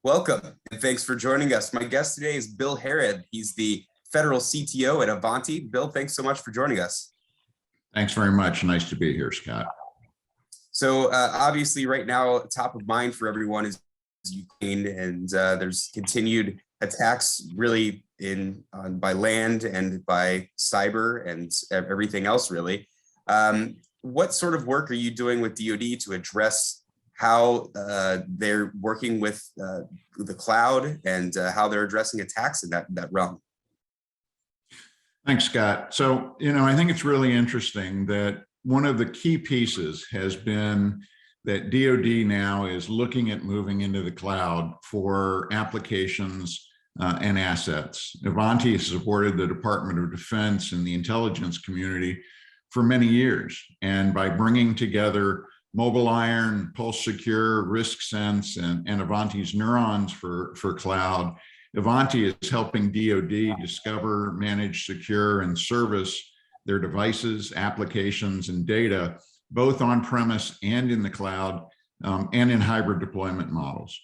Welcome, and thanks for joining us. My guest today is Bill Harrod. He's the federal CTO at Ivanti. Bill, thanks so much for joining us. Thanks very much. Nice to be here, Scott. So obviously right now, top of mind for everyone is Ukraine, and there's continued attacks really by land and by cyber and everything else really. What sort of work are you doing with DoD to address how they're working with the cloud and how they're addressing attacks in that realm? Thanks, Scott. So, I think it's really interesting that one of the key pieces has been that DoD now is looking at moving into the cloud for applications and assets. Ivanti has supported the Department of Defense and the intelligence community for many years. And by bringing together Mobile Iron, Pulse Secure, RiskSense, and Ivanti's Neurons for cloud, Ivanti is helping DoD discover, manage, secure, and service their devices, applications, and data, both on-premise and in the cloud, and in hybrid deployment models.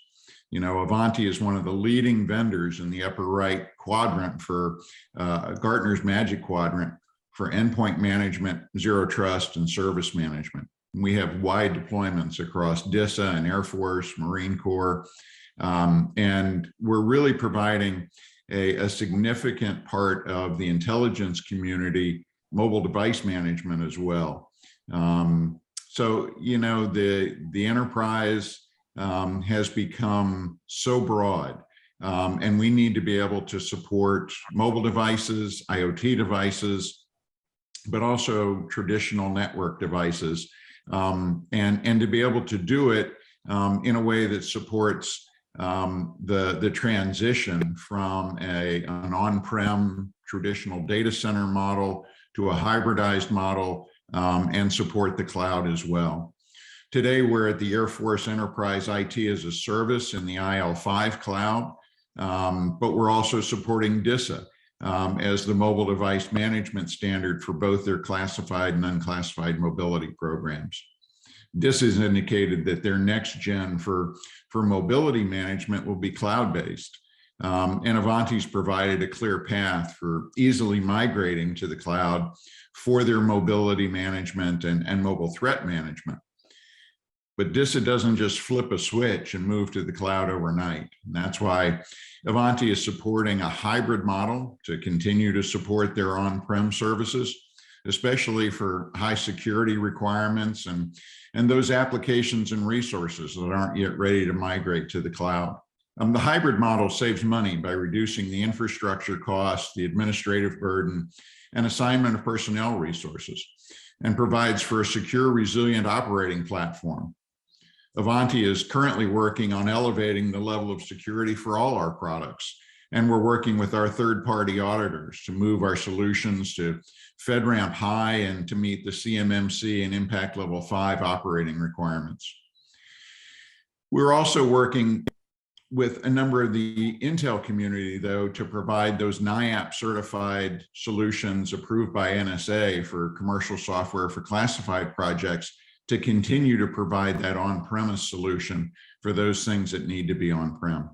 Ivanti is one of the leading vendors in the upper right quadrant for Gartner's Magic Quadrant for endpoint management, zero trust, and service management. We have wide deployments across DISA and Air Force, Marine Corps, and we're really providing a significant part of the intelligence community, mobile device management as well. So, the enterprise has become so broad, and we need to be able to support mobile devices, IoT devices, but also traditional network devices. And to be able to do it in a way that supports the transition from an on-prem traditional data center model to a hybridized model, and support the cloud as well. Today, we're at the Air Force Enterprise IT as a Service in the IL5 cloud, but we're also supporting DISA as the mobile device management standard for both their classified and unclassified mobility programs. DISA has indicated that their next gen for mobility management will be cloud-based. And Ivanti's provided a clear path for easily migrating to the cloud for their mobility management and mobile threat management. But DISA doesn't just flip a switch and move to the cloud overnight. And that's why Ivanti is supporting a hybrid model to continue to support their on-prem services, especially for high security requirements and those applications and resources that aren't yet ready to migrate to the cloud. The hybrid model saves money by reducing the infrastructure costs, the administrative burden, and assignment of personnel resources, and provides for a secure, resilient operating platform. Ivanti is currently working on elevating the level of security for all our products, and we're working with our third-party auditors to move our solutions to FedRAMP High and to meet the CMMC and Impact Level 5 operating requirements. We're also working with a number of the Intel community, though, to provide those NIAP certified solutions approved by NSA for commercial software for classified projects to continue to provide that on-premise solution for those things that need to be on-prem.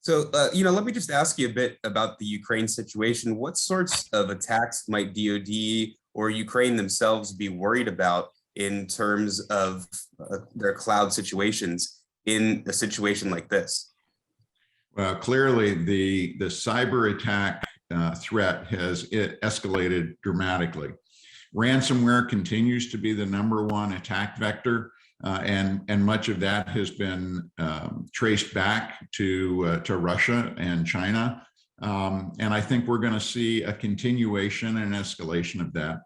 So, let me just ask you a bit about the Ukraine situation. What sorts of attacks might DoD or Ukraine themselves be worried about in terms of their cloud situations in a situation like this? Well, clearly the cyber attack threat has escalated dramatically. Ransomware continues to be the #1 attack vector, and much of that has been traced back to Russia and China. And I think we're going to see a continuation and escalation of that.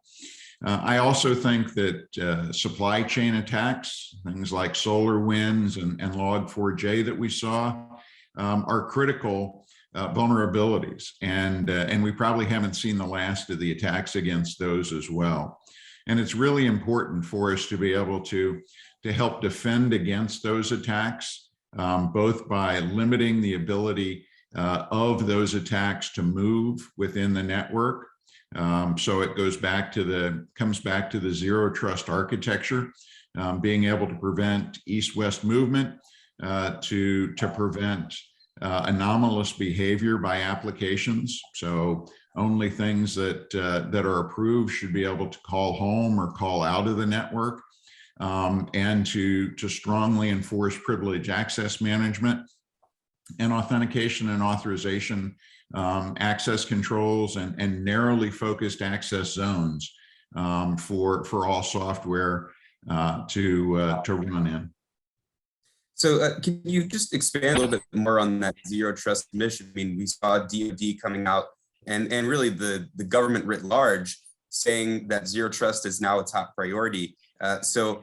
I also think that supply chain attacks, things like SolarWinds and Log4j that we saw, are critical vulnerabilities, and we probably haven't seen the last of the attacks against those as well. And it's really important for us to be able to help defend against those attacks, both by limiting the ability of those attacks to move within the network. So it comes back to the zero trust architecture, being able to prevent east-west movement, to prevent anomalous behavior by applications. So only things that are approved should be able to call home or call out of the network, and to strongly enforce privilege access management and authentication and authorization access controls, and narrowly focused access zones for all software to run in. So can you just expand a little bit more on that zero trust mission? I mean, we saw DoD coming out and really the government writ large saying that zero trust is now a top priority. So,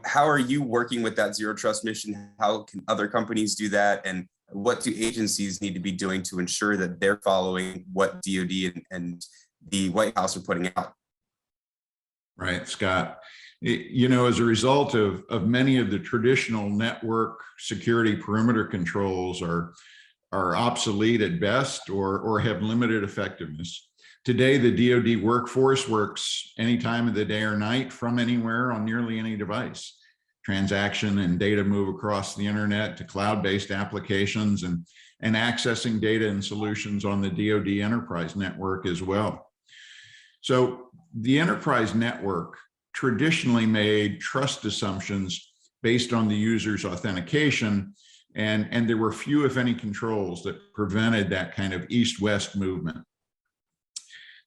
how are you working with that zero trust mission? How can other companies do that? And what do agencies need to be doing to ensure that they're following what DoD and the White House are putting out? Right, Scott. As a result of many of the traditional network security perimeter controls are obsolete at best or have limited effectiveness. Today, the DoD workforce works any time of the day or night from anywhere on nearly any device. Transaction and data move across the internet to cloud-based applications and accessing data and solutions on the DoD enterprise network as well. So the enterprise network traditionally made trust assumptions based on the user's authentication, and there were few, if any, controls that prevented that kind of east-west movement.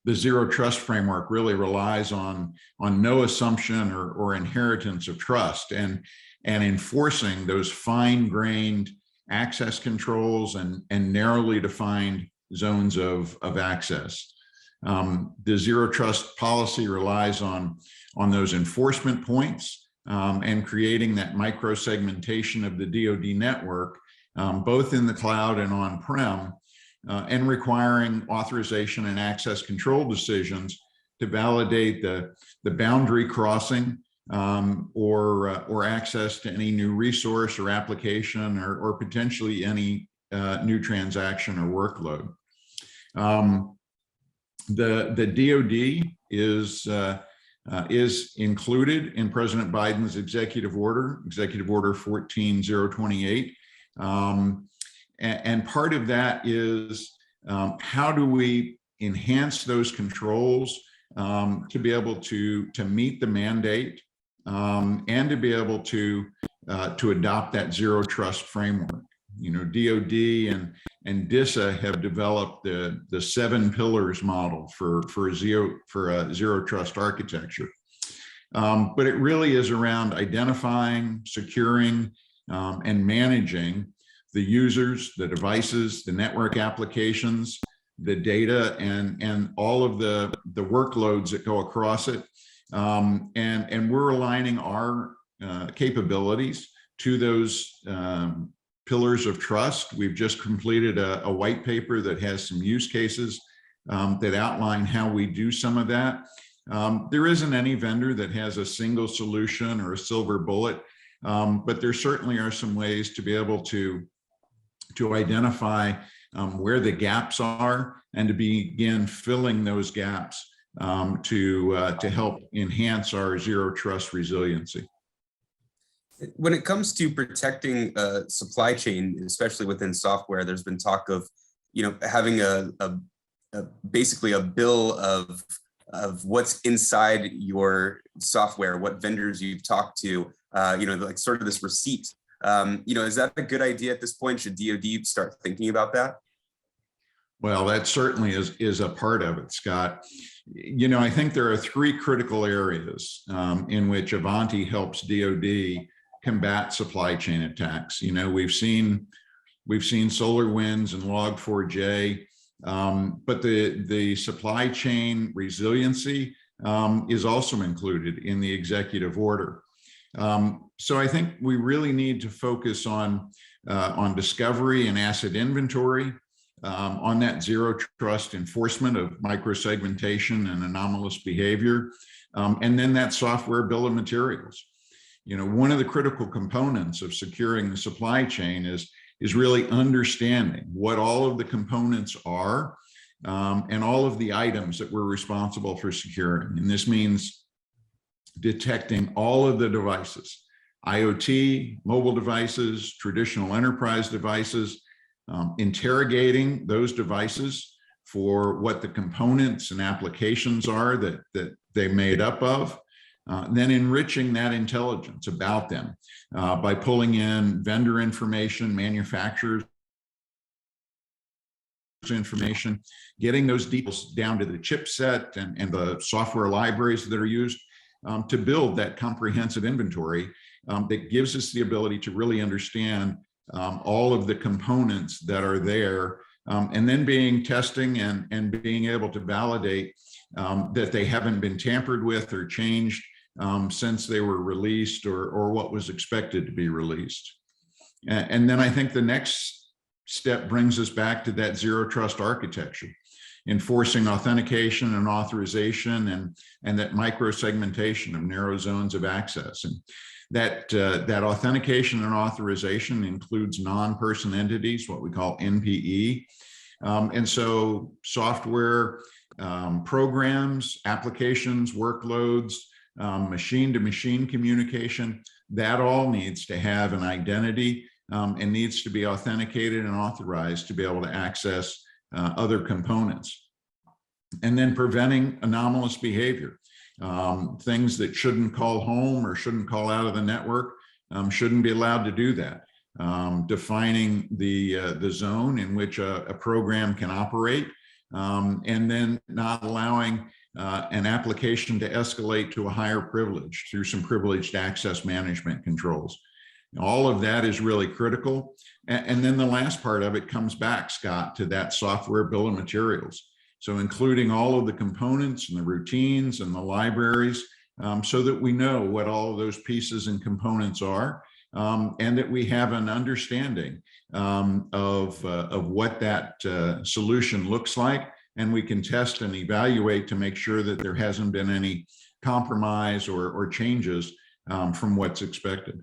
The zero trust framework really relies on no assumption or inheritance of trust, and enforcing those fine-grained access controls and narrowly defined zones of access. The zero trust policy relies on those enforcement points and creating that micro segmentation of the DoD network, both in the cloud and on-prem, and requiring authorization and access control decisions to validate the boundary crossing or access to any new resource or application or potentially any new transaction or workload. The DoD is included in President Biden's executive order 14028. And part of that is how do we enhance those controls to be able to meet the mandate and to be able to adopt that zero trust framework. DoD and DISA have developed the 7 pillars model for a zero trust architecture. But it really is around identifying, securing, and managing the users, the devices, the network applications, the data, and all of the workloads that go across it. And we're aligning our capabilities to those pillars of trust. We've just completed a white paper that has some use cases that outline how we do some of that. There isn't any vendor that has a single solution or a silver bullet, but there certainly are some ways to be able to identify where the gaps are and to begin filling those gaps to help enhance our zero trust resiliency. When it comes to protecting supply chain, especially within software, there's been talk of, having basically a bill of what's inside your software, what vendors you've talked to, like sort of this receipt. Is that a good idea at this point? Should DoD start thinking about that? Well, that certainly is a part of it, Scott. I think there are 3 critical areas in which Ivanti helps DoD combat supply chain attacks. We've seen SolarWinds and Log4j, but the supply chain resiliency is also included in the executive order. So I think we really need to focus on discovery and asset inventory, on that zero trust enforcement of microsegmentation and anomalous behavior, and then that software bill of materials. One of the critical components of securing the supply chain is really understanding what all of the components are and all of the items that we're responsible for securing. And this means detecting all of the devices, IoT, mobile devices, traditional enterprise devices, interrogating those devices for what the components and applications are that they made up of, then enriching that intelligence about them by pulling in vendor information, manufacturers information, getting those details down to the chipset and the software libraries that are used to build that comprehensive inventory that gives us the ability to really understand all of the components that are there, and then testing and being able to validate that they haven't been tampered with or changed since they were released or what was expected to be released. And then I think the next step brings us back to that zero trust architecture, enforcing authentication and authorization and that micro segmentation of narrow zones of access. And that authentication and authorization includes non-person entities, what we call NPE. And so software, programs, applications, workloads, machine-to-machine communication, that all needs to have an identity and needs to be authenticated and authorized to be able to access other components. And then preventing anomalous behavior. Things that shouldn't call home or shouldn't call out of the network shouldn't be allowed to do that. Defining the zone in which a program can operate, and then not allowing an application to escalate to a higher privilege through some privileged access management controls. All of that is really critical. And then the last part of it comes back, Scott, to that software bill of materials. So including all of the components and the routines and the libraries, so that we know what all of those pieces and components are, and that we have an understanding of what that solution looks like, and we can test and evaluate to make sure that there hasn't been any compromise or changes from what's expected.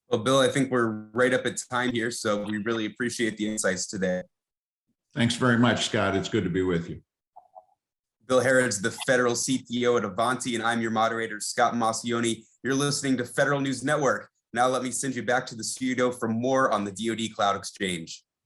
Well, Bill, I think we're right up at time here, so we really appreciate the insights today. Thanks very much, Scott. It's good to be with you. Bill Harrod's the Federal CTO at Ivanti, and I'm your moderator, Scott Massioni. You're listening to Federal News Network. Now let me send you back to the studio for more on the DoD Cloud Exchange.